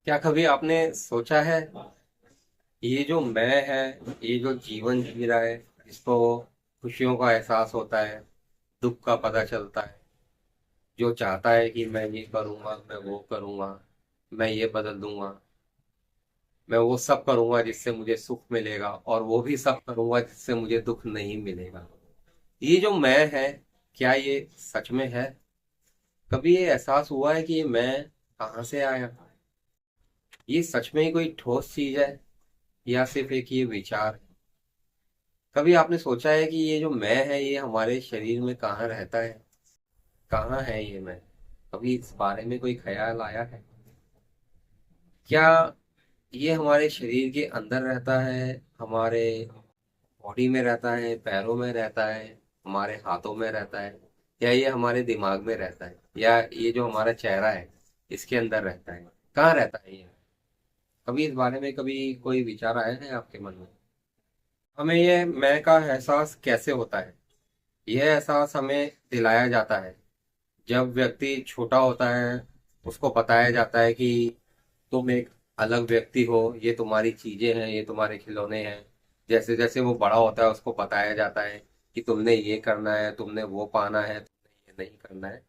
क्या कभी आपने सोचा है ये जो मैं है, ये जो जीवन जी रहा है, इसको खुशियों का एहसास होता है, दुख का पता चलता है, जो चाहता है कि मैं ये करूंगा, मैं वो करूंगा, मैं ये बदल दूंगा, मैं वो सब करूंगा जिससे मुझे सुख मिलेगा, और वो भी सब करूंगा जिससे मुझे दुख नहीं मिलेगा। ये जो मैं है, क्या ये सच में है? कभी ये एहसास हुआ है कि ये मैं कहाँ से आया? ये सच में ही कोई ठोस चीज है या सिर्फ एक ये विचार है? कभी आपने सोचा है कि ये जो मैं है ये हमारे शरीर में कहाँ रहता है? कहाँ है ये मैं? कभी इस बारे में कोई ख्याल आया है? क्या ये हमारे शरीर के अंदर रहता है, हमारे बॉडी में रहता है, पैरों में रहता है, हमारे हाथों में रहता है, या ये हमारे दिमाग में रहता है, या ये जो हमारा चेहरा है इसके अंदर रहता है? कहाँ रहता है ये? कभी इस बारे में कभी कोई विचार आया है आपके मन में? हमें ये मैं का एहसास कैसे होता है? यह एहसास हमें दिलाया जाता है जब व्यक्ति छोटा होता है। उसको बताया जाता है कि तुम एक अलग व्यक्ति हो, ये तुम्हारी चीजें हैं, ये तुम्हारे खिलौने हैं। जैसे जैसे वो बड़ा होता है उसको बताया जाता है कि तुमने ये करना है, तुमने वो पाना है, तुमने ये नहीं करना है।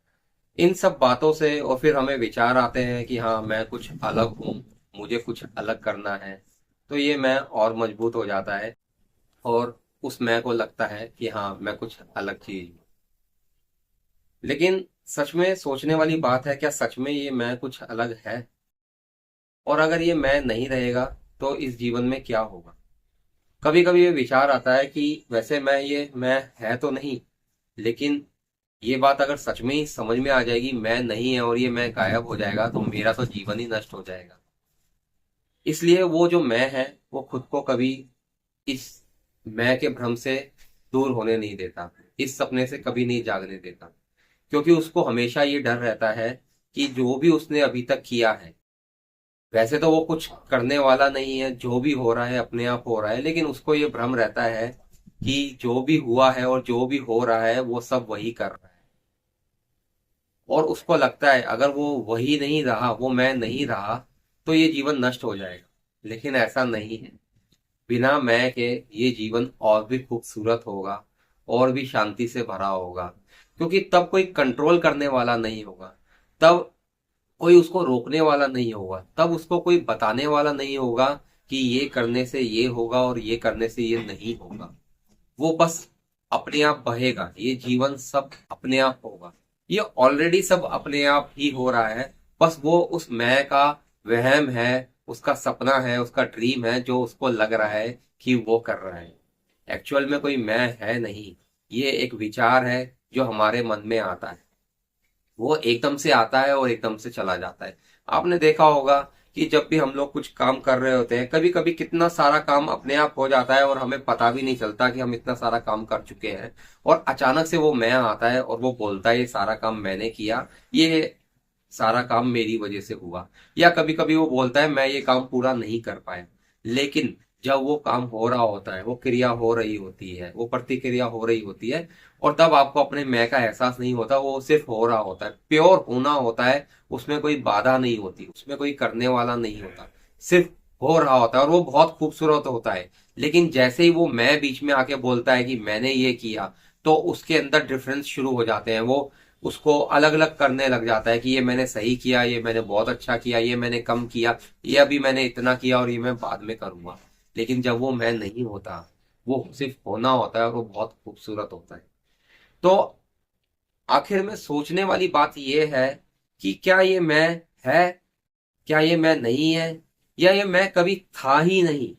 इन सब बातों से और फिर हमें विचार आते हैं कि हाँ, मैं कुछ अलग हूँ, मुझे कुछ अलग करना है। तो ये मैं और मजबूत हो जाता है, और उस मैं को लगता है कि हाँ, मैं कुछ अलग चीज हूँ। लेकिन सच में सोचने वाली बात है, क्या सच में ये मैं कुछ अलग है? और अगर ये मैं नहीं रहेगा तो इस जीवन में क्या होगा? कभी कभी ये विचार आता है कि वैसे मैं है तो नहीं, लेकिन ये बात अगर सच में ही समझ में आ जाएगी, मैं नहीं है और ये मैं गायब हो जाएगा, तो मेरा तो जीवन ही नष्ट हो जाएगा। इसलिए वो जो मैं है वो खुद को कभी इस मैं के भ्रम से दूर होने नहीं देता, इस सपने से कभी नहीं जागने देता। क्योंकि उसको हमेशा ये डर रहता है कि जो भी उसने अभी तक किया है, वैसे तो वो कुछ करने वाला नहीं है, जो भी हो रहा है अपने आप हो रहा है, लेकिन उसको ये भ्रम रहता है कि जो भी हुआ है और जो भी हो रहा है वो सब वही कर रहा है। और उसको लगता है अगर वो वही नहीं रहा, वो मैं नहीं रहा, तो ये जीवन नष्ट हो जाएगा। लेकिन ऐसा नहीं है। बिना मैं के ये जीवन और भी खूबसूरत होगा, और भी शांति से भरा होगा। क्योंकि तब कोई कंट्रोल करने वाला नहीं होगा, तब कोई उसको रोकने वाला नहीं होगा, तब उसको कोई बताने वाला नहीं होगा कि ये करने से ये होगा और ये करने से ये नहीं होगा। वो बस अपने आप बहेगा, ये जीवन सब अपने आप होगा। ये ऑलरेडी सब अपने आप ही हो रहा है। बस वो उस मैं का वहम है, उसका सपना है, उसका ड्रीम है, जो उसको लग रहा है कि वो कर रहा है। एक्चुअल में कोई मैं है नहीं। ये एक विचार है जो हमारे मन में आता है। वो एकदम से आता है और एकदम से चला जाता है। आपने देखा होगा कि जब भी हम लोग कुछ काम कर रहे होते हैं, कभी कभी कितना सारा काम अपने आप हो जाता है और हमें पता भी नहीं चलता कि हम इतना सारा काम कर चुके हैं। और अचानक से वो मैं आता है और वो बोलता है ये सारा काम मैंने किया, ये सारा काम मेरी वजह से हुआ। या कभी कभी वो बोलता है मैं ये काम पूरा नहीं कर पाया। लेकिन जब वो काम हो रहा होता है, वो क्रिया हो रही होती है, वो प्रतिक्रिया हो रही होती है, और तब आपको अपने मैं का एहसास नहीं होता, वो सिर्फ हो रहा होता है, प्योर होना होता है। उसमें कोई बाधा नहीं होती, उसमें कोई करने वाला नहीं होता, सिर्फ हो रहा होता है, और वो बहुत खूबसूरत होता है। लेकिन जैसे ही वो मैं बीच में आके बोलता है कि मैंने ये किया, तो उसके अंदर डिफरेंस शुरू हो जाते हैं। वो उसको अलग अलग करने लग जाता है कि ये मैंने सही किया, ये मैंने बहुत अच्छा किया, ये मैंने कम किया, ये अभी मैंने इतना किया और ये मैं बाद में करूंगा। लेकिन जब वो मैं नहीं होता, वो सिर्फ होना होता है, और वो बहुत खूबसूरत होता है। तो आखिर में सोचने वाली बात ये है कि क्या ये मैं है, क्या ये मैं नहीं है, या ये मैं कभी था ही नहीं?